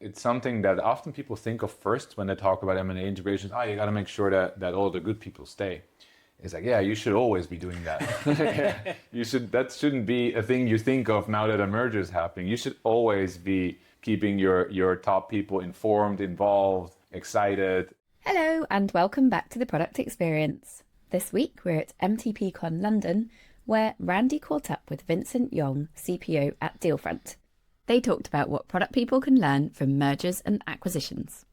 it's something that often people think of first when they talk about M&A integrations. You got to make sure that all the good people stay. It's like, yeah, you should always be doing that. That shouldn't be a thing you think of now that a merger is happening. You should always be keeping your top people informed, involved, excited. Hello and welcome back to the Product Experience. This week we're at MTPCon London, where Randy caught up with Vincent Jong, CPO at Dealfront. They talked about what product people can learn from mergers and acquisitions.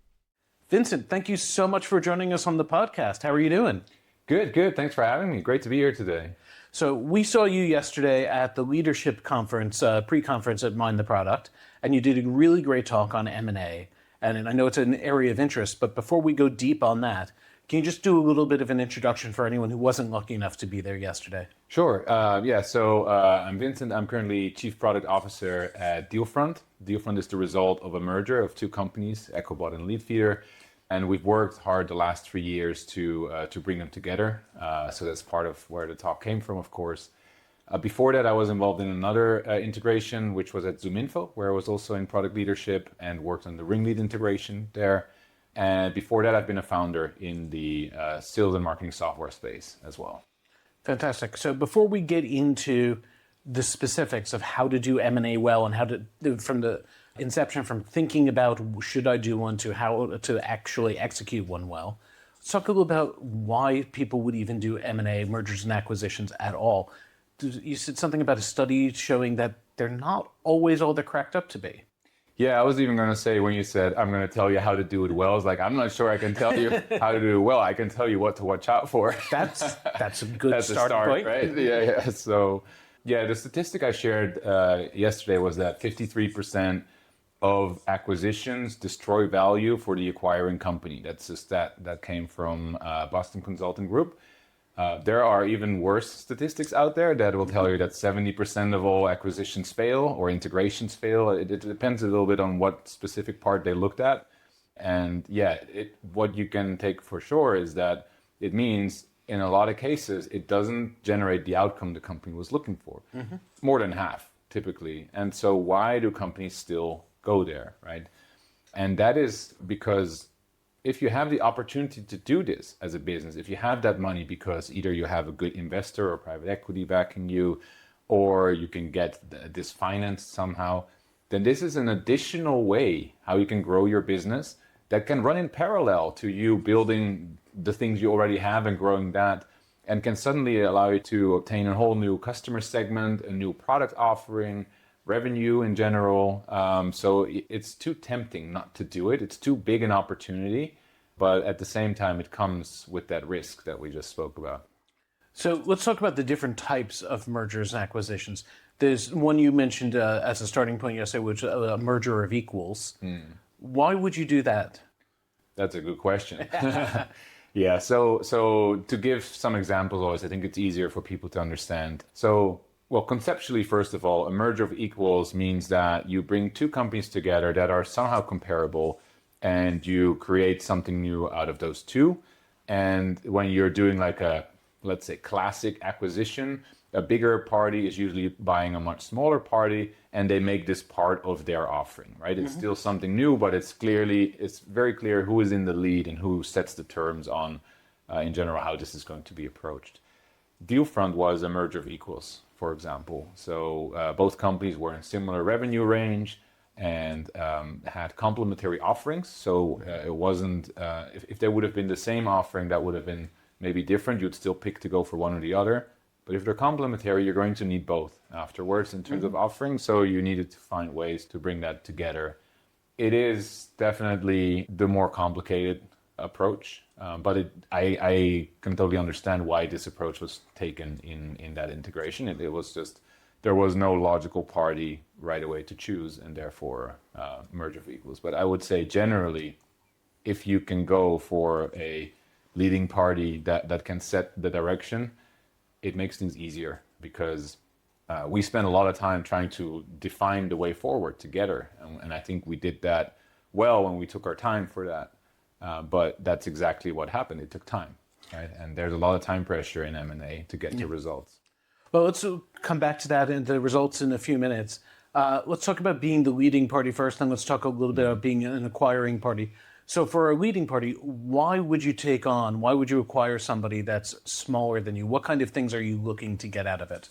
Vincent, thank you so much for joining us on the podcast. How are you doing? Good. Thanks for having me. Great to be here today. So we saw you yesterday at the leadership conference, pre-conference at Mind the Product, and you did a really great talk on M&A. And I know it's an area of interest, but before we go deep on that, can you just do a little bit of an introduction for anyone who wasn't lucky enough to be there yesterday? Sure. I'm Vincent. I'm currently Chief Product Officer at Dealfront. Dealfront is the result of a merger of two companies, EchoBot and Leadfeeder. And we've worked hard the last 3 years to bring them together. So that's part of where the talk came from, of course. Before that, I was involved in another integration, which was at ZoomInfo, where I was also in product leadership and worked on the Ringlead integration there. And before that, I've been a founder in the sales and marketing software space as well. Fantastic. So before we get into the specifics of how to do M&A well and how to, from the inception, from thinking about should I do one to how to actually execute one well, let's talk a little about why people would even do M&A, mergers and acquisitions at all. You said something about a study showing that they're not always all they're cracked up to be. Yeah, I was even going to say when you said, I'm going to tell you how to do it well, I was like, I'm not sure I can tell you how to do it well. I can tell you what to watch out for. That's a good starting point. Right? Yeah. So, the statistic I shared yesterday was that 53% of acquisitions destroy value for the acquiring company. That's a stat that came from Boston Consulting Group. There are even worse statistics out there that will tell you that 70% of all acquisitions fail or integrations fail. It depends a little bit on what specific part they looked at. And what you can take for sure is that it means in a lot of cases, it doesn't generate the outcome the company was looking for. Mm-hmm. More than half, typically. And so why do companies still go there, right? And that is because if you have the opportunity to do this as a business, if you have that money because either you have a good investor or private equity backing you, or you can get this financed somehow, then this is an additional way how you can grow your business that can run in parallel to you building the things you already have and growing that, and can suddenly allow you to obtain a whole new customer segment, a new product offering, revenue in general. So it's too tempting not to do it. It's too big an opportunity, but at the same time, it comes with that risk that we just spoke about. So let's talk about the different types of mergers and acquisitions. There's one you mentioned as a starting point yesterday, which is a merger of equals. Why would you do that? That's a good question. Yeah, so to give some examples always, I think it's easier for people to understand. So, well, conceptually, first of all, a merger of equals means that you bring two companies together that are somehow comparable and you create something new out of those two. And when you're doing like a, let's say, classic acquisition, a bigger party is usually buying a much smaller party and they make this part of their offering, right? It's still something new, but it's very clear who is in the lead and who sets the terms on, in general, how this is going to be approached. Dealfront was a merger of equals, for example. So both companies were in similar revenue range and had complementary offerings. So it wasn't, if they would have been the same offering, that would have been maybe different. You'd still pick to go for one or the other. But if they're complementary, you're going to need both afterwards in terms of offering. So you needed to find ways to bring that together. It is definitely the more complicated approach, but I can totally understand why this approach was taken in that integration. It was just, there was no logical party right away to choose, and therefore merger of equals. But I would say generally, if you can go for a leading party that can set the direction, it makes things easier because we spent a lot of time trying to define the way forward together. And I think we did that well when we took our time for that. But that's exactly what happened. It took time, right? And there's a lot of time pressure in M&A to get to results. Well, let's come back to that and the results in a few minutes. Let's talk about being the leading party first, then let's talk a little bit about being an acquiring party. So for a leading party, why would you acquire somebody that's smaller than you? What kind of things are you looking to get out of it?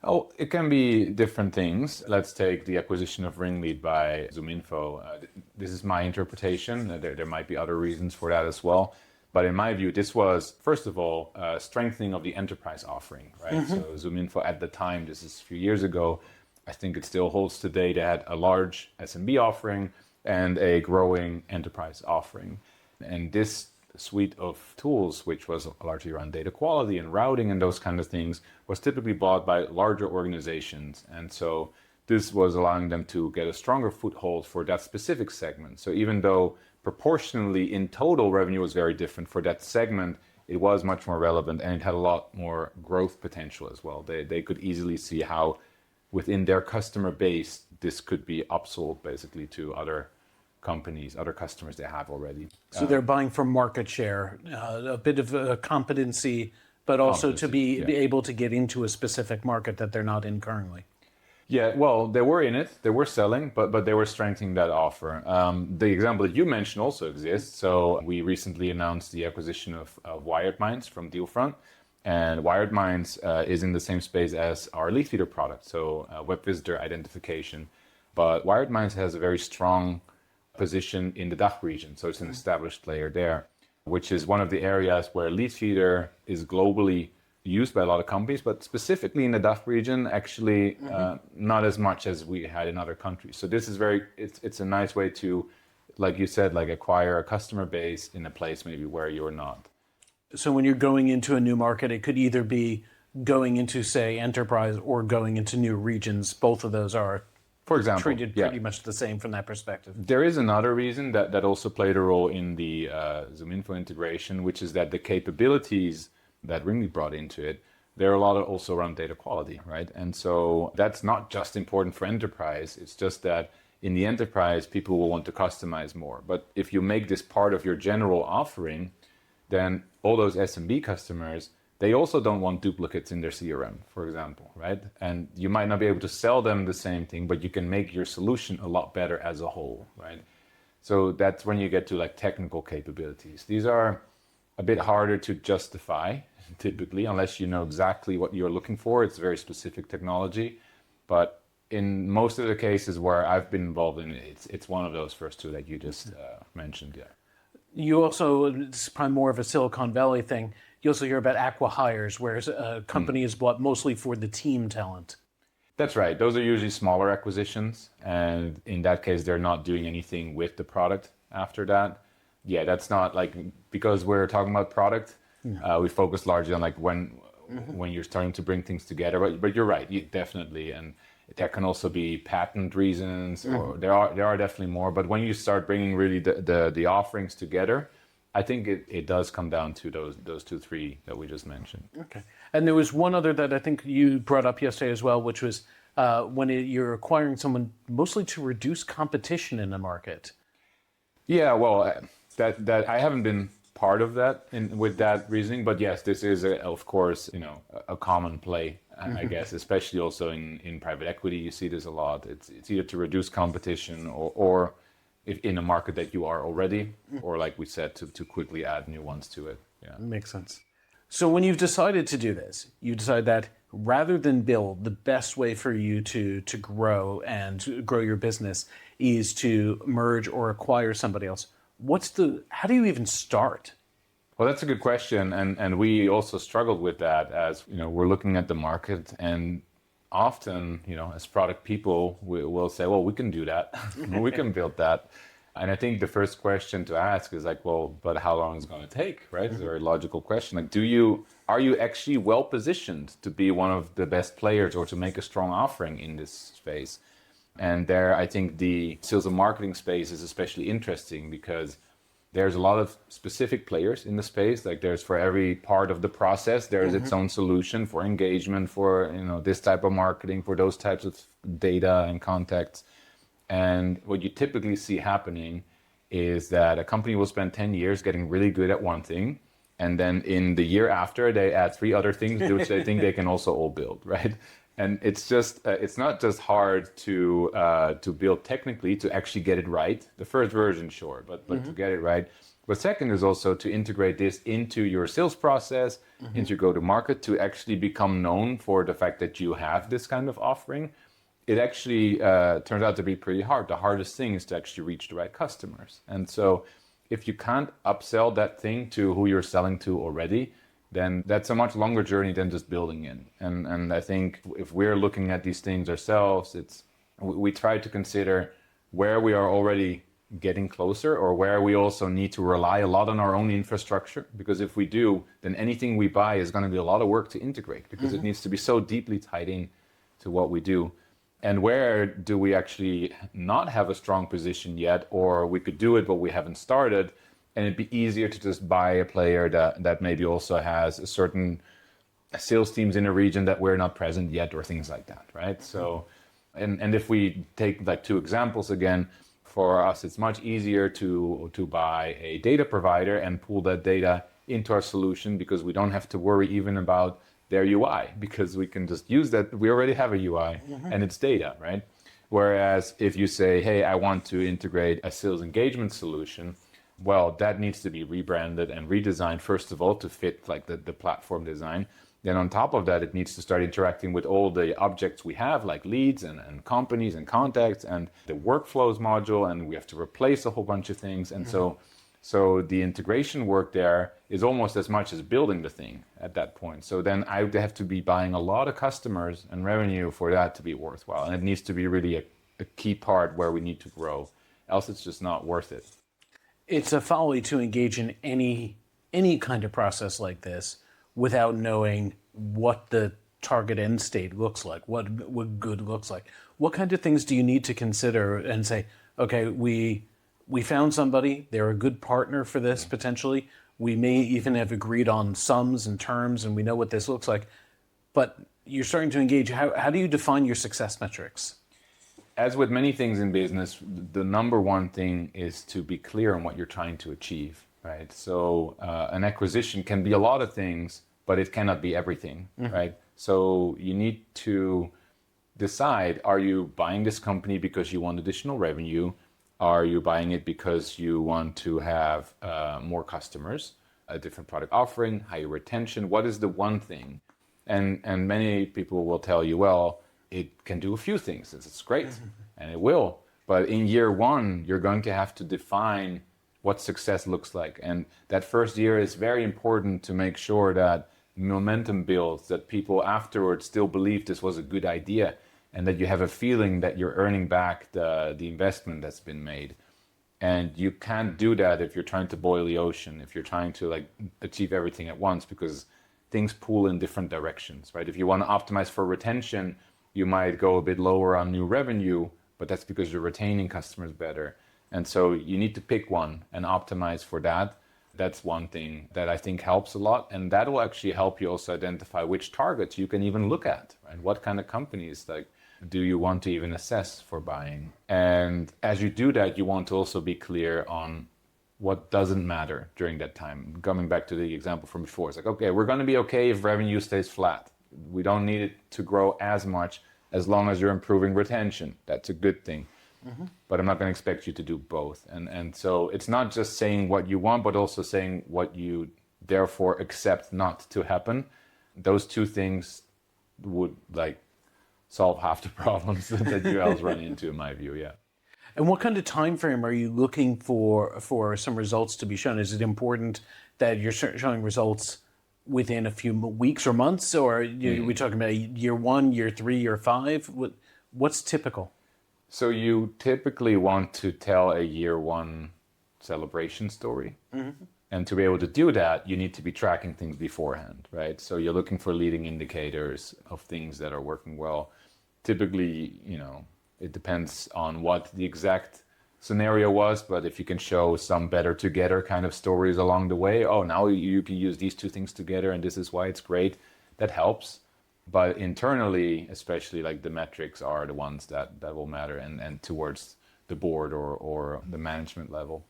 Oh, it can be different things. Let's take the acquisition of Ringlead by ZoomInfo. This is my interpretation. There might be other reasons for that as well. But in my view, this was, first of all, strengthening of the enterprise offering, right? So ZoomInfo at the time, this is a few years ago, I think it still holds today, they had a large SMB offering and a growing enterprise offering. And this suite of tools, which was largely around data quality and routing and those kind of things, was typically bought by larger organizations. And so this was allowing them to get a stronger foothold for that specific segment. So even though proportionally in total revenue was very different for that segment, it was much more relevant and it had a lot more growth potential as well. They could easily see how within their customer base, this could be upsold basically to other companies, other customers they have already. So they're buying for market share, a bit of a competency, but also to be able to get into a specific market that they're not in currently. Yeah, well, they were in it, they were selling, but they were strengthening that offer. The example that you mentioned also exists. So we recently announced the acquisition of Wired Minds from Dealfront. And Wired Minds is in the same space as our lead feeder product, so web visitor identification. But Wired Minds has a very strong position in the DACH region, so it's an established player there, which is one of the areas where lead feeder is globally used by a lot of companies, but specifically in the DACH region, actually not as much as we had in other countries. So this is it's a nice way to, like you said, like acquire a customer base in a place maybe where you're not. So when you're going into a new market, it could either be going into, say, enterprise or going into new regions. Both of those are, for example, treated pretty much the same from that perspective. There is another reason that also played a role in the ZoomInfo integration, which is that the capabilities that Ringlead brought into it, there are a lot of also around data quality, right? And so that's not just important for enterprise. It's just that in the enterprise, people will want to customize more. But if you make this part of your general offering, then all those SMB customers, they also don't want duplicates in their CRM, for example, right? And you might not be able to sell them the same thing, but you can make your solution a lot better as a whole, right? So that's when you get to like technical capabilities. These are a bit harder to justify, typically, unless you know exactly what you're looking for. It's very specific technology. But in most of the cases where I've been involved in it, it's one of those first two that you just mentioned, yeah. You also, it's probably more of a Silicon Valley thing, you also hear about Acquihires, where a company is bought mostly for the team talent. That's right. Those are usually smaller acquisitions. And in that case, they're not doing anything with the product after that. Yeah, that's not like, because we're talking about product, we focus largely on like when you're starting to bring things together. But you're right, definitely. And that can also be patent reasons, or there are definitely more. But when you start bringing really the offerings together, I think it does come down to those 2, 3 that we just mentioned. Okay. And there was one other that I think you brought up yesterday as well, which was when you're acquiring someone mostly to reduce competition in the market. Yeah, well, that I haven't been part of that with that reasoning, but yes, this is of course a common play, I guess, especially also in private equity. You see this a lot. It's either to reduce competition or if in a market that you are already, or like we said, to quickly add new ones to it. Yeah, makes sense. So when you've decided to do this, you decide that rather than build, the best way for you to grow and grow your business is to merge or acquire somebody else. How do you even start? Well, that's a good question, and we also struggled with that as we're looking at the market, and often as product people we'll say, well, we can do that, we can build that, and I think the first question to ask is like, well, but how long is it going to take, right? It's a very logical question. Like, are you actually well positioned to be one of the best players or to make a strong offering in this space? And there, I think the sales and marketing space is especially interesting because there's a lot of specific players in the space. Like there's for every part of the process, there's its own solution for engagement, for this type of marketing, for those types of data and contacts. And what you typically see happening is that a company will spend 10 years getting really good at one thing. And then in the year after, they add 3 other things which they think they can also all build, right? And it's just it's not just hard to build technically to actually get it right. The first version, sure, but to get it right. But second is also to integrate this into your sales process, into your go-to-market, to actually become known for the fact that you have this kind of offering. It actually turns out to be pretty hard. The hardest thing is to actually reach the right customers. And so if you can't upsell that thing to who you're selling to already, then that's a much longer journey than just building in. And I think if we're looking at these things ourselves, we try to consider where we are already getting closer or where we also need to rely a lot on our own infrastructure. Because if we do, then anything we buy is going to be a lot of work to integrate because it needs to be so deeply tied in to what we do. And where do we actually not have a strong position yet, or we could do it, but we haven't started, and it'd be easier to just buy a player that maybe also has a certain sales teams in a region that we're not present yet, or things like that, right? So, and if we take like two examples again, for us, it's much easier to buy a data provider and pull that data into our solution because we don't have to worry even about their UI because we can just use that. We already have a UI and it's data, right? Whereas if you say, hey, I want to integrate a sales engagement solution, well, that needs to be rebranded and redesigned, first of all, to fit like the platform design. Then on top of that, it needs to start interacting with all the objects we have, like leads and companies and contacts and the workflows module, and we have to replace a whole bunch of things. And so the integration work there is almost as much as building the thing at that point. So then I would have to be buying a lot of customers and revenue for that to be worthwhile. And it needs to be really a key part where we need to grow. Else it's just not worth it. It's a folly to engage in any kind of process like this without knowing what the target end state looks like, what good looks like. What kind of things do you need to consider and say, okay, we found somebody, they're a good partner for this potentially. We may even have agreed on sums and terms and we know what this looks like. But you're starting to engage. How do you define your success metrics? As with many things in business, the number one thing is to be clear on what you're trying to achieve, right? So an acquisition can be a lot of things, but it cannot be everything, right? So you need to decide, are you buying this company because you want additional revenue? Are you buying it because you want to have more customers, a different product offering, higher retention? What is the one thing? And many people will tell you, well, it can do a few things. It's great, and it will. But in year one, you're going to have to define what success looks like. And that first year is very important to make sure that momentum builds, that people afterwards still believe this was a good idea, and that you have a feeling that you're earning back the investment that's been made. And you can't do that if you're trying to boil the ocean, if you're trying to like achieve everything at once, because things pull in different directions, right? If you want to optimize for retention, you might go a bit lower on new revenue, but that's because you're retaining customers better. And so you need to pick one and optimize for that. That's one thing that I think helps a lot. And that will actually help you also identify which targets you can even look at, right? What kind of companies like do you want to even assess for buying? And as you do that, you want to also be clear on what doesn't matter during that time. Coming back to the example from before, it's like, okay, we're going to be okay if revenue stays flat. We don't need it to grow as much as long as you're improving retention. That's a good thing. But I'm not going to expect you to do both. And so it's not just saying what you want, but also saying what you therefore accept not to happen. Those two things would like solve half the problems that you else run into, in my view, yeah. And what kind of time frame are you looking for some results to be shown? Is it important that you're showing results within a few weeks or months, or are we talking about year 1, year 3, year 5? What's typical? So you typically want to tell a year 1 celebration story. And to be able to do that, you need to be tracking things beforehand, right? So you're looking for leading indicators of things that are working well. Typically, it depends on what the exact scenario was, but if you can show some better together kind of stories along the way, oh, now you can use these two things together and this is why it's great, that helps. But internally, especially like the metrics are the ones that will matter and towards the board or the management level.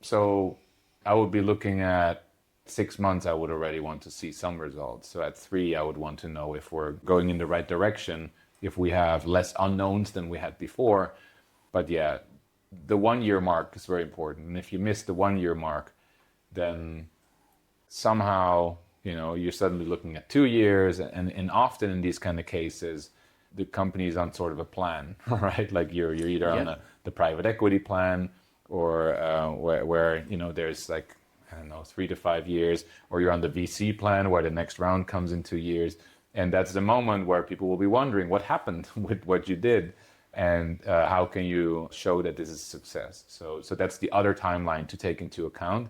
So I would be looking at 6 months, I would already want to see some results. So at 3, I would want to know if we're going in the right direction, if we have less unknowns than we had before. But yeah, the 1 year mark is very important. And if you miss the 1 year mark, then somehow, you're suddenly looking at 2 years. And often in these kind of cases, the company is on sort of a plan, right? Like you're either on the private equity plan or where there's like, I don't know, 3 to 5 years, or you're on the VC plan where the next round comes in 2 years. And that's the moment where people will be wondering what happened with what you did and how can you show that this is a success. So that's the other timeline to take into account.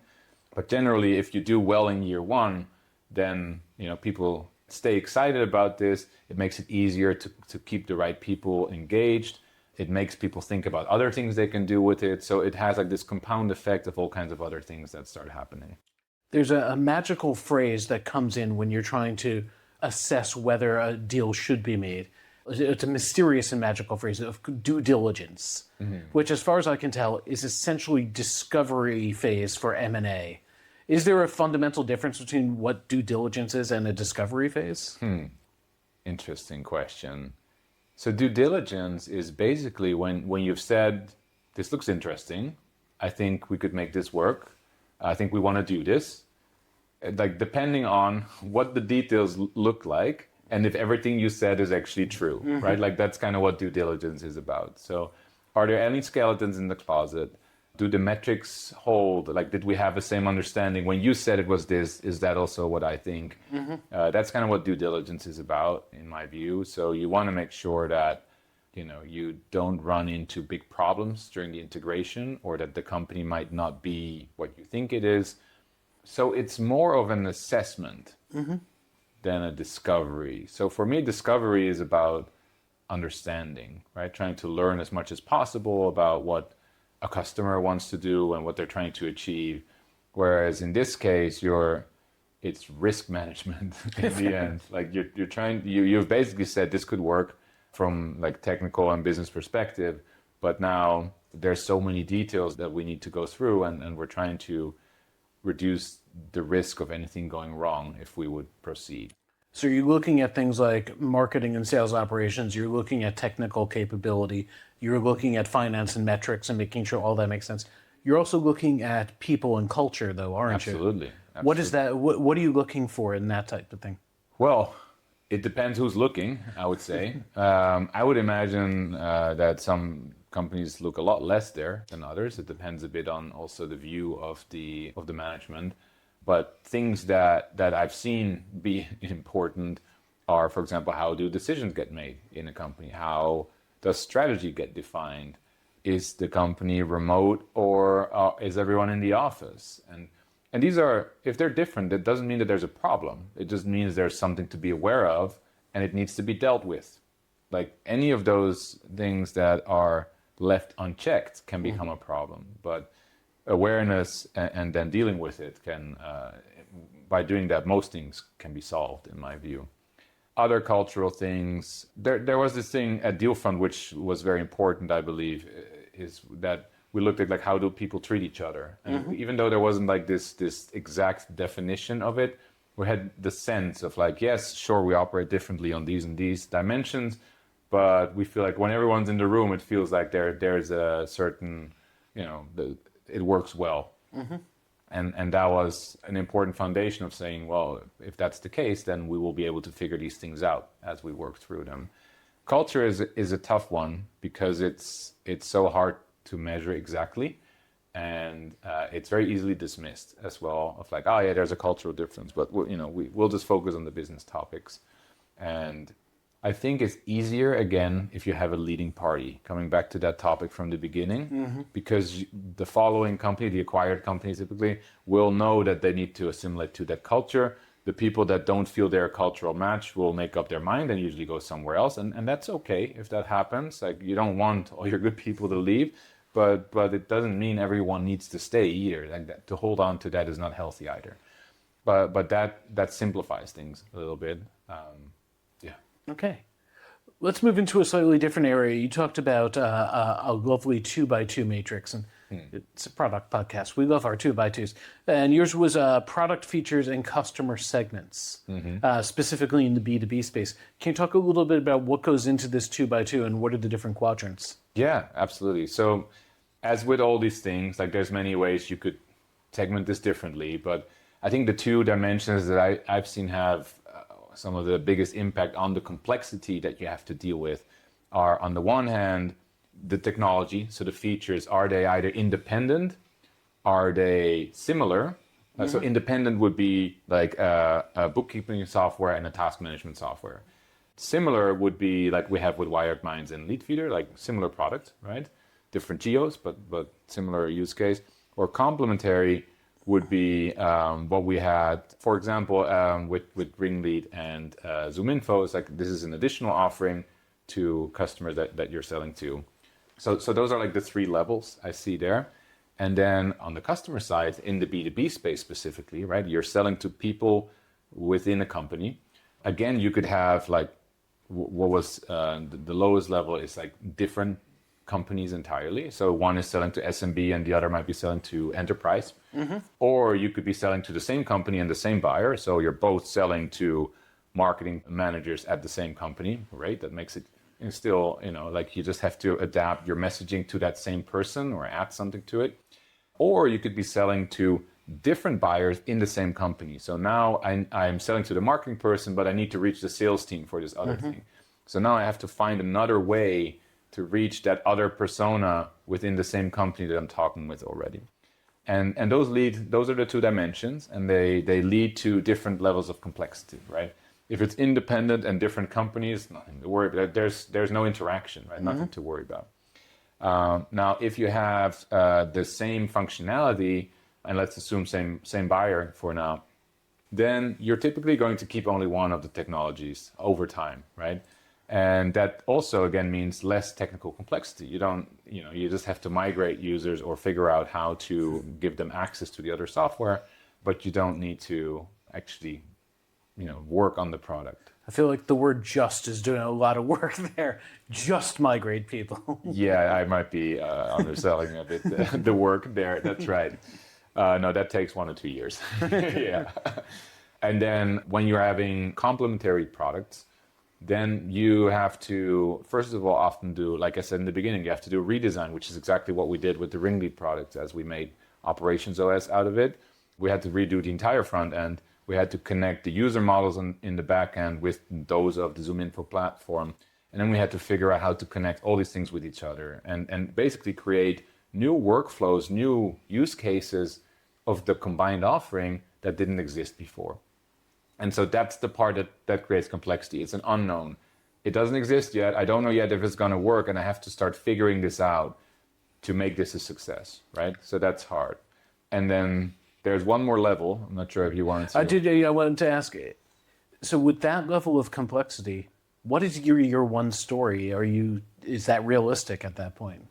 But generally, if you do well in year 1, then people stay excited about this. It makes it easier to keep the right people engaged. It makes people think about other things they can do with it. So it has like this compound effect of all kinds of other things that start happening. There's a magical phrase that comes in when you're trying to assess whether a deal should be made. It's a mysterious and magical phrase of due diligence, which, as far as I can tell, is essentially discovery phase for M&A. Is there a fundamental difference between what due diligence is and a discovery phase? Interesting question. So due diligence is basically when you've said, this looks interesting, I think we could make this work, I think we want to do this. Like depending on what the details look like and if everything you said is actually true, right? Like that's kind of what due diligence is about. So are there any skeletons in the closet? Do the metrics hold? Like, did we have the same understanding? When you said it was this, is that also what I think? That's kind of what due diligence is about, in my view. So you want to make sure that, you don't run into big problems during the integration or that the company might not be what you think it is. So it's more of an assessment than a discovery. So for me, discovery is about understanding, right? Trying to learn as much as possible about what a customer wants to do and what they're trying to achieve. Whereas in this case, it's risk management in the end. Like you've basically said this could work from like technical and business perspective, but now there's so many details that we need to go through and we're trying to reduce the risk of anything going wrong if we would proceed. So you're looking at things like marketing and sales operations, you're looking at technical capability, you're looking at finance and metrics and making sure all that makes sense. You're also looking at people and culture, though, aren't you? Absolutely. What is that? What are you looking for in that type of thing? Well, it depends who's looking, I would say. I would imagine that some companies look a lot less there than others. It depends a bit on also the view of the management. But things that I've seen be important are, for example, how do decisions get made in a company? How does strategy get defined? Is the company remote or is everyone in the office? And these are, if they're different, that doesn't mean that there's a problem. It just means there's something to be aware of and it needs to be dealt with. Like any of those things that are left unchecked can become a problem. But awareness and then dealing with it can, by doing that, most things can be solved, in my view. Other cultural things, there was this thing at Dealfront which was very important, I believe, is that we looked at like how do people treat each other. And even though there wasn't like this exact definition of it, we had the sense of like, yes, sure, we operate differently on these and these dimensions, but we feel like when everyone's in the room, it feels like there's a certain, it works well. And that was an important foundation of saying, well, if that's the case, then we will be able to figure these things out as we work through them. Culture is a tough one because it's so hard to measure exactly. And it's very easily dismissed as well of like, oh yeah, there's a cultural difference, but we'll just focus on the business topics. And I think it's easier, again, if you have a leading party, coming back to that topic from the beginning, because the following company, the acquired company typically, will know that they need to assimilate to that culture. The people that don't feel they're a cultural match will make up their mind and usually go somewhere else. And that's okay if that happens. Like, you don't want all your good people to leave, but it doesn't mean everyone needs to stay either. Like that, to hold on to that is not healthy either. But that simplifies things a little bit. Okay. Let's move into a slightly different area. You talked about a lovely 2x2 matrix, and It's a product podcast. We love our 2x2s. And yours was product features and customer segments, specifically in the B2B space. Can you talk a little bit about what goes into this 2x2 and what are the different quadrants? Yeah, absolutely. So as with all these things, like there's many ways you could segment this differently, but I think the two dimensions that I've seen have some of the biggest impact on the complexity that you have to deal with are, on the one hand, the technology. So the features, are they either independent? Are they similar? So independent would be like a bookkeeping software and a task management software. Similar would be like we have with Wired Minds and Leadfeeder, like similar product, right? Different geos, but similar use case. Or complementary would be what we had, for example, with Ringlead and ZoomInfo. It's like this is an additional offering to customers that you're selling to. So those are like the three levels I see there. And then on the customer side, in the B2B space specifically, right, you're selling to people within a company. Again, you could have like what was the lowest level is like different companies entirely. So one is selling to SMB and the other might be selling to enterprise. Or you could be selling to the same company and the same buyer. So you're both selling to marketing managers at the same company, right? That makes it still, like you just have to adapt your messaging to that same person or add something to it. Or you could be selling to different buyers in the same company. So now I'm selling to the marketing person, but I need to reach the sales team for this other thing. So now I have to find another way to reach that other persona within the same company that I'm talking with already. And those are the two dimensions, and they lead to different levels of complexity, right? If it's independent and different companies, nothing to worry about. There's no interaction, right? Nothing to worry about. Now, if you have the same functionality, and let's assume same buyer for now, then you're typically going to keep only one of the technologies over time, right? And that also, again, means less technical complexity. You just have to migrate users or figure out how to give them access to the other software, but you don't need to actually, work on the product. I feel like the word "just" is doing a lot of work there. Just migrate people. Yeah, I might be underselling a bit the work there. That's right. No, that takes 1 or 2 years. Yeah. And then when you're having complementary products, then you have to, first of all, often do, like I said in the beginning, you have to do a redesign, which is exactly what we did with the Ringlead product as we made Operations OS out of it. We had to redo the entire front end. We had to connect the user models in the back end with those of the ZoomInfo platform. And then we had to figure out how to connect all these things with each other and basically create new workflows, new use cases of the combined offering that didn't exist before. And so that's the part that creates complexity. It's an unknown. It doesn't exist yet. I don't know yet if it's going to work, and I have to start figuring this out to make this a success, right? So that's hard. And then there's one more level. I'm not sure if you wanted to. I wanted to ask, so with that level of complexity, what is your year one story? Is that realistic at that point?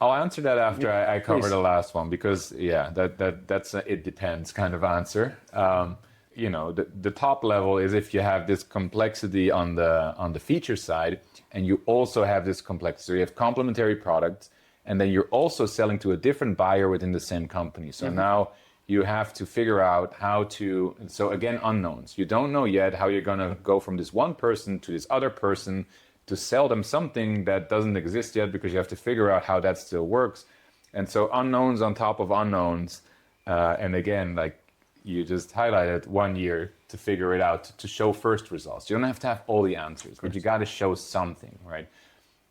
I'll answer that after I cover the last one, because that's a it depends kind of answer. The top level is if you have this complexity on the feature side, and you also have this complexity. So you have complementary products, and then you're also selling to a different buyer within the same company. So now you have to figure out how to, so again, unknowns. You don't know yet how you're going to go from this one person to this other person to sell them something that doesn't exist yet, because you have to figure out how that still works. And so unknowns on top of unknowns. And again, like you just highlighted, 1 year to figure it out, to show first results. You don't have to have all the answers, but you got to show something, right?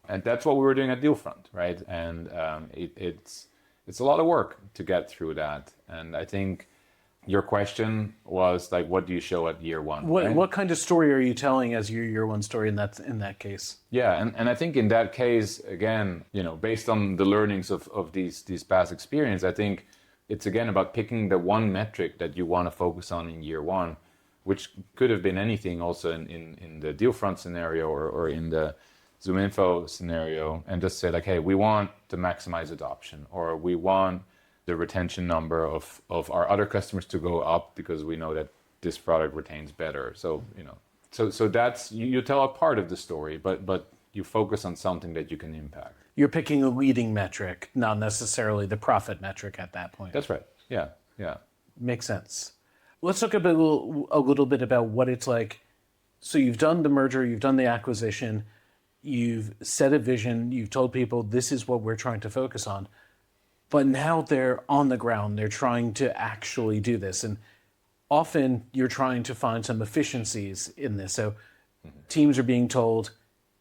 And that's what we were doing at Dealfront, right? And it's a lot of work to get through that. And I think your question was like, what do you show at year one? What kind of story are you telling as your year one story in that case? Yeah, and I think in that case, again, based on the learnings of these past experience, I think it's again about picking the one metric that you want to focus on in year one, which could have been anything also in the Dealfront scenario or in the ZoomInfo scenario, and just say like, hey, we want to maximize adoption, or we want the retention number of our other customers to go up because we know that this product retains better. So, so that's, you tell a part of the story, but you focus on something that you can impact. you're picking a leading metric, not necessarily the profit metric at that point. That's right. Yeah, yeah. Makes sense. Let's talk a little bit about what it's like. So you've done the merger, you've done the acquisition, you've set a vision, you've told people this is what we're trying to focus on. But now they're on the ground, they're trying to actually do this. And often you're trying to find some efficiencies in this. So teams are being told,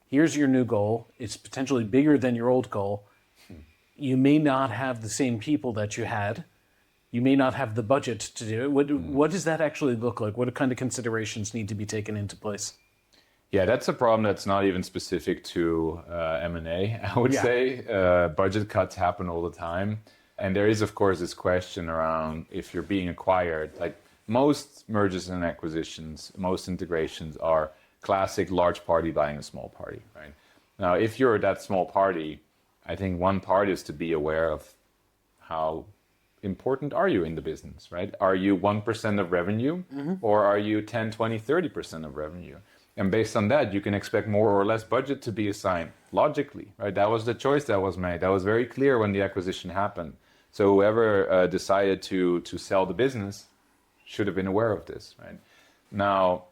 here's your new goal. It's potentially bigger than your old goal. You may not have the same people that you had. You may not have the budget to do it. What does that actually look like? What kind of considerations need to be taken into place? Yeah, that's a problem that's not even specific to M&A, I would say. Budget cuts happen all the time. And there is, of course, this question around if you're being acquired. Like most mergers and acquisitions, most integrations are classic large party buying a small party, right? Now, if you're that small party, I think one part is to be aware of how important are you in the business, right? Are you 1% of revenue or are you 10, 20, 30% of revenue? And based on that, you can expect more or less budget to be assigned logically, right? That was the choice that was made. That was very clear when the acquisition happened. So whoever decided to sell the business should have been aware of this, right? Now,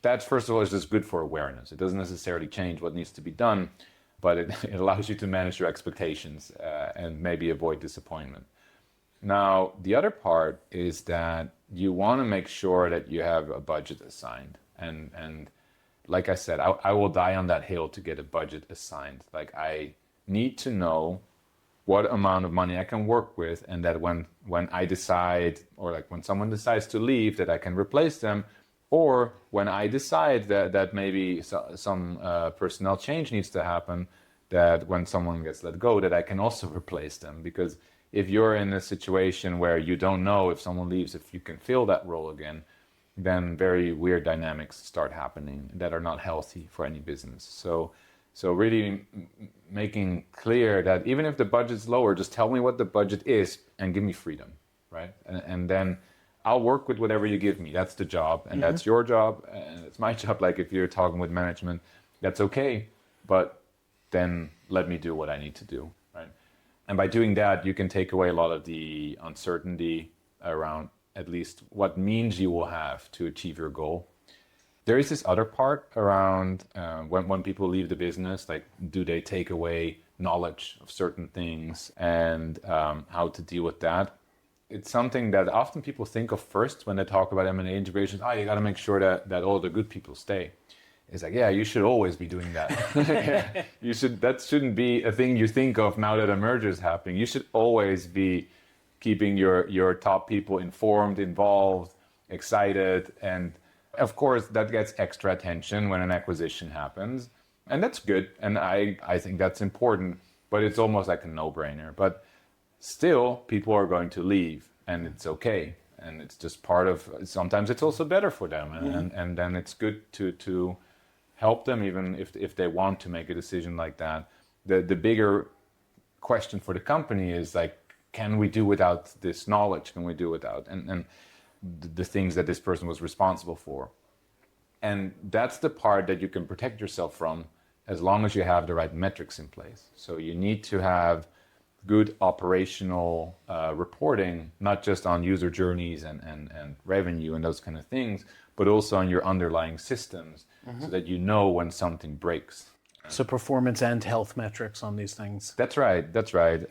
that first of all is just good for awareness. It doesn't necessarily change what needs to be done, but it allows you to manage your expectations and maybe avoid disappointment. Now, the other part is that you want to make sure that you have a budget assigned. And like I said, I will die on that hill to get a budget assigned. Like I need to know what amount of money I can work with, and that when I decide, or like when someone decides to leave, that I can replace them, or when I decide that maybe some personnel change needs to happen, that when someone gets let go, that I can also replace them. Because if you're in a situation where you don't know if someone leaves, if you can fill that role again, then very weird dynamics start happening that are not healthy for any business. So really making clear that even if the budget's lower, just tell me what the budget is and give me freedom, right? And then I'll work with whatever you give me. That's the job, and that's your job, and it's my job. Like if you're talking with management, that's okay, but then let me do what I need to do, right? And by doing that, you can take away a lot of the uncertainty around at least what means you will have to achieve your goal. There is this other part around when people leave the business, like do they take away knowledge of certain things and how to deal with that. It's something that often people think of first when they talk about M&A integrations. Oh, you got to make sure that all the good people stay. It's like, yeah, you should always be doing that. That shouldn't be a thing you think of now that a merger is happening. You should always be keeping your top people informed, involved, excited. And of course, that gets extra attention when an acquisition happens. And that's good. And I think that's important, but it's almost like a no-brainer. But still, people are going to leave, and it's okay. And it's just part of, sometimes it's also better for them. And then it's good to help them, even if they want to make a decision like that. The bigger question for the company is like, can we do without this knowledge? Can we do without and the things that this person was responsible for? And that's the part that you can protect yourself from as long as you have the right metrics in place. So you need to have good operational reporting, not just on user journeys and revenue and those kind of things, but also on your underlying systems so that you know when something breaks. So performance and health metrics on these things. That's right.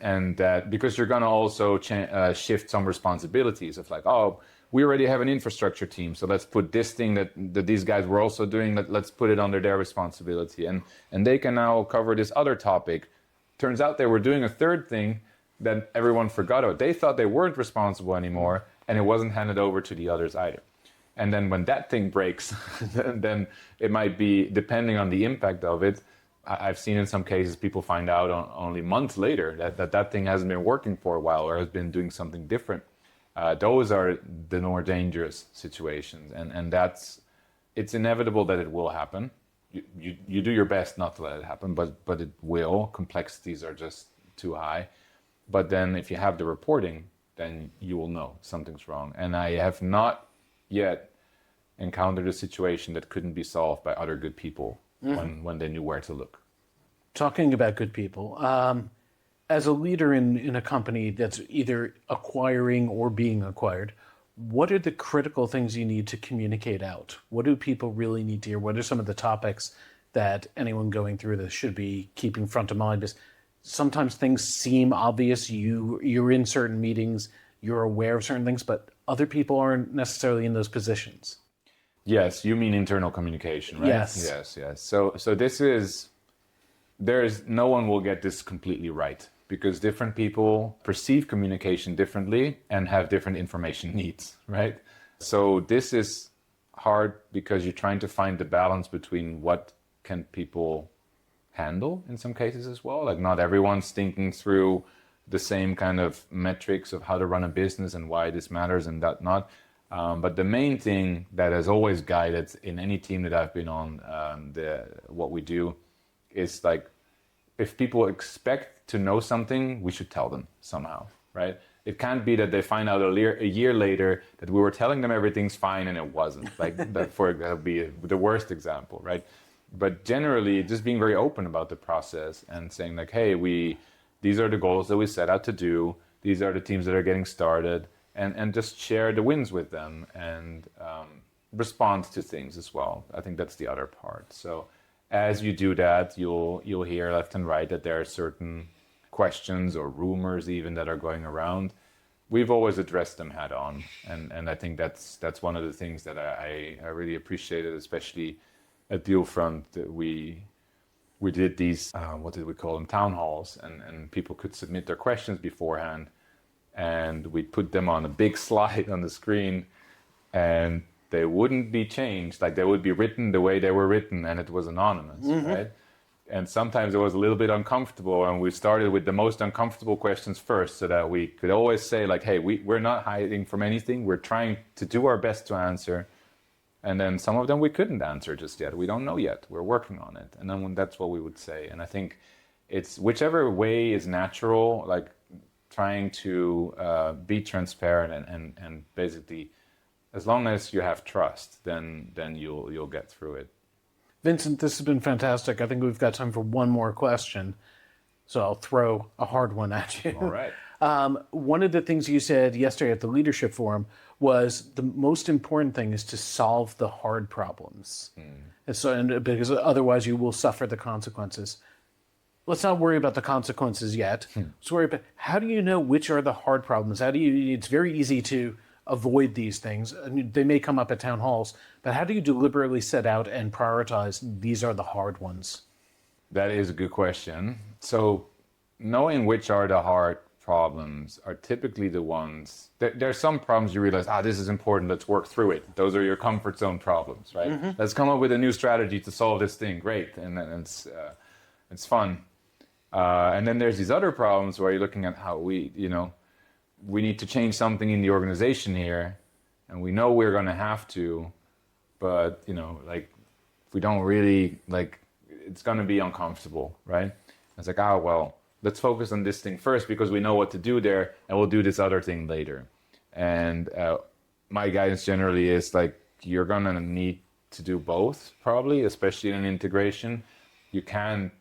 And that because you're going to also shift some responsibilities of like, oh, we already have an infrastructure team, so let's put this thing that these guys were also doing, let's put it under their responsibility. And they can now cover this other topic. Turns out they were doing a third thing that everyone forgot about. They thought they weren't responsible anymore, and it wasn't handed over to the others either. And then when that thing breaks, then it might be, depending on the impact of it, I've seen in some cases people find out only months later that thing hasn't been working for a while or has been doing something different. Those are the more dangerous situations, and it's inevitable that it will happen. You do your best not to let it happen, but it will. Complexities are just too high. But then if you have the reporting, then you will know something's wrong. And I have not yet encountered a situation that couldn't be solved by other good people when they knew where to look. Talking about good people, as a leader in a company that's either acquiring or being acquired, what are the critical things you need to communicate out? What do people really need to hear? What are some of the topics that anyone going through this should be keeping front of mind? Because sometimes things seem obvious. You're in certain meetings, you're aware of certain things, but other people aren't necessarily in those positions. Yes, you mean internal communication, right? Yes. Yes. So this is, no one will get this completely right because different people perceive communication differently and have different information needs, right? So this is hard because you're trying to find the balance between what can people handle in some cases as well. Like not everyone's thinking through the same kind of metrics of how to run a business and why this matters and that not. But the main thing that has always guided in any team that I've been on, what we do is like, if people expect to know something, we should tell them somehow, right? It can't be that they find out a year later that we were telling them everything's fine and it wasn't. Like that would be the worst example, right? But generally, just being very open about the process and saying like, hey, these are the goals that we set out to do. These are the teams that are getting started, and just share the wins with them and respond to things as well. I think that's the other part. So as you do that, you'll hear left and right that there are certain questions or rumors even that are going around. We've always addressed them head on, and I think that's one of the things that I really appreciated, especially at Dealfront. That we did these what did we call them, town halls, and people could submit their questions beforehand, and we put them on a big slide on the screen, and they wouldn't be changed. Like they would be written the way they were written, and it was anonymous, right? And sometimes it was a little bit uncomfortable, and we started with the most uncomfortable questions first so that we could always say like, hey, we're not hiding from anything. We're trying to do our best to answer. And then some of them we couldn't answer just yet. We don't know yet. We're working on it. And then that's what we would say. And I think it's whichever way is natural, like trying to be transparent and basically, as long as you have trust, then you'll get through it. Vincent, this has been fantastic. I think we've got time for one more question. So I'll throw a hard one at you. All right. One of the things you said yesterday at the Leadership Forum was the most important thing is to solve the hard problems. And because otherwise you will suffer the consequences. Let's not worry about the consequences yet. Let's worry about how do you know which are the hard problems? It's very easy to avoid these things. I mean, they may come up at town halls, but how do you deliberately set out and prioritize these are the hard ones? That is a good question. So knowing which are the hard problems are typically the ones there are some problems you realize, this is important, let's work through it. Those are your comfort zone problems, right? Let's come up with a new strategy to solve this thing. Great. And then it's fun. And then there's these other problems where you're looking at how we need to change something in the organization here, and we know we're going to have to, but like if we don't really, like, it's going to be uncomfortable, right? It's like, well, let's focus on this thing first because we know what to do there, and we'll do this other thing later. And my guidance generally is like, you're going to need to do both, probably, especially in an integration. You can't,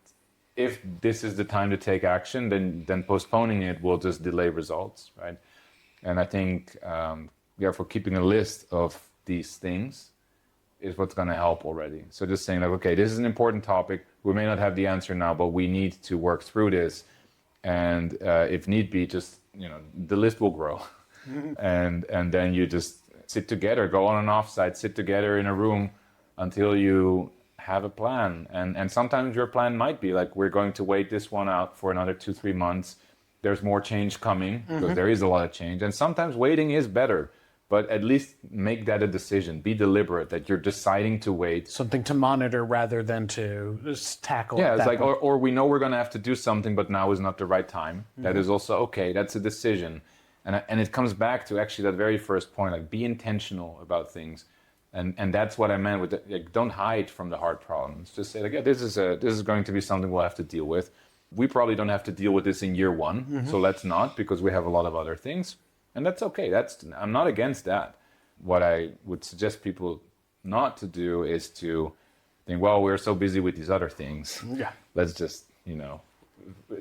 if this is the time to take action, then postponing it will just delay results, right? And I think, therefore, keeping a list of these things is what's going to help already. So just saying like, okay, this is an important topic. We may not have the answer now, but we need to work through this. And if need be, just, the list will grow. And then you just sit together, go on an offsite, sit together in a room until you have a plan. And sometimes your plan might be like, we're going to wait this one out for another 2-3 months. There's more change coming because there is a lot of change. And sometimes waiting is better, but at least make that a decision. Be deliberate that you're deciding to wait. Something to monitor rather than to just tackle. Yeah, it's like, or we know we're going to have to do something, but now is not the right time. That is also okay. That's a decision. And it comes back to actually that very first point, like be intentional about things. And that's what I meant with like, don't hide from the hard problems. Just say like, this is going to be something we'll have to deal with. We probably don't have to deal with this in year one, so let's not, because we have a lot of other things. And that's okay. I'm not against that. What I would suggest people not to do is to think, well, we're so busy with these other things. Yeah. Let's just you know,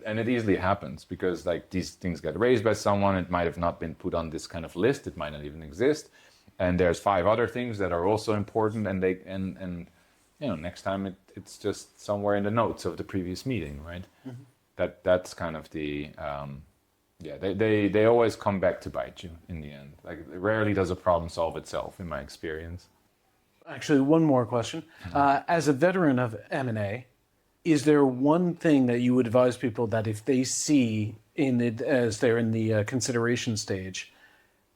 and it easily happens because like these things get raised by someone. It might have not been put on this kind of list. It might not even exist. And there's 5 other things that are also important, and you know, next time it's just somewhere in the notes of the previous meeting, right? That's kind of the they always come back to bite you in the end. Like rarely does a problem solve itself, in my experience. Actually, one more question. As a veteran of M&A, is there one thing that you would advise people that if they see as they're in the consideration stage,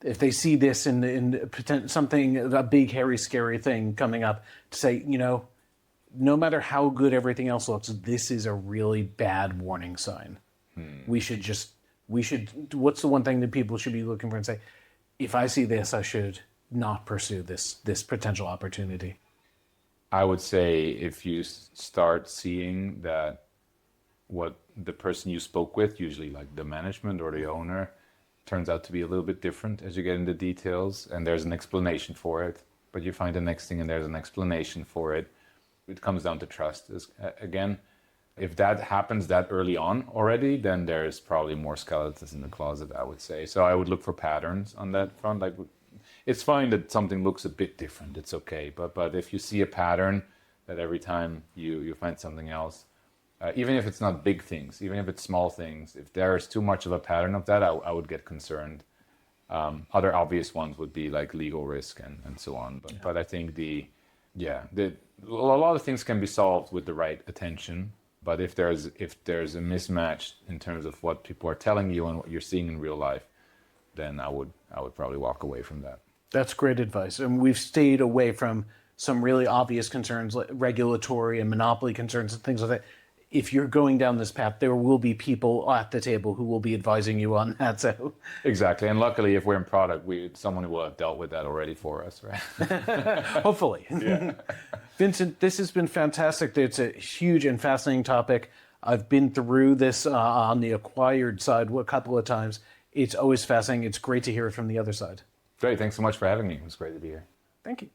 if they see this in something, a big, hairy, scary thing coming up, to say, you know, no matter how good everything else looks, this is a really bad warning sign. What's the one thing that people should be looking for and say, if I see this, I should not pursue this potential opportunity? I would say if you start seeing that what the person you spoke with, usually like the management or the owner, turns out to be a little bit different as you get into details, and there's an explanation for it, but you find the next thing and there's an explanation for it. It comes down to trust. Again, if that happens that early on already, then there's probably more skeletons in the closet, I would say. So I would look for patterns on that front. Like, it's fine that something looks a bit different. It's okay. But if you see a pattern that every time you find something else, even if it's not big things, even if it's small things, if there is too much of a pattern of that, I would get concerned. Other obvious ones would be like legal risk and so on. But I think a lot of things can be solved with the right attention. But if there's a mismatch in terms of what people are telling you and what you're seeing in real life, then I would probably walk away from that. That's great advice. And we've stayed away from some really obvious concerns, like regulatory and monopoly concerns and things like that. If you're going down this path, there will be people at the table who will be advising you on that. So exactly. And luckily, if we're in product, someone will have dealt with that already for us, right? Hopefully. Yeah. Vincent, this has been fantastic. It's a huge and fascinating topic. I've been through this on the acquired side a couple of times. It's always fascinating. It's great to hear it from the other side. Great. Thanks so much for having me. It was great to be here. Thank you.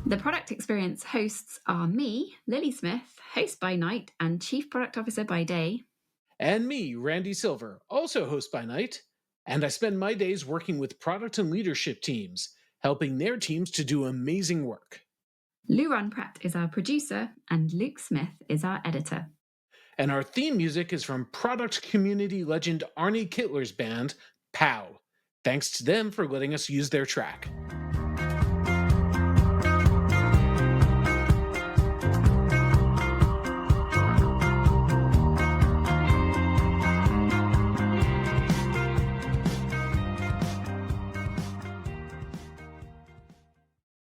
The Product Experience hosts are me, Lily Smith, host by night and Chief Product Officer by day. And me, Randy Silver, also host by night. And I spend my days working with product and leadership teams, helping their teams to do amazing work. Luran Pratt is our producer, and Luke Smith is our editor. And our theme music is from product community legend Arnie Kittler's band, POW. Thanks to them for letting us use their track.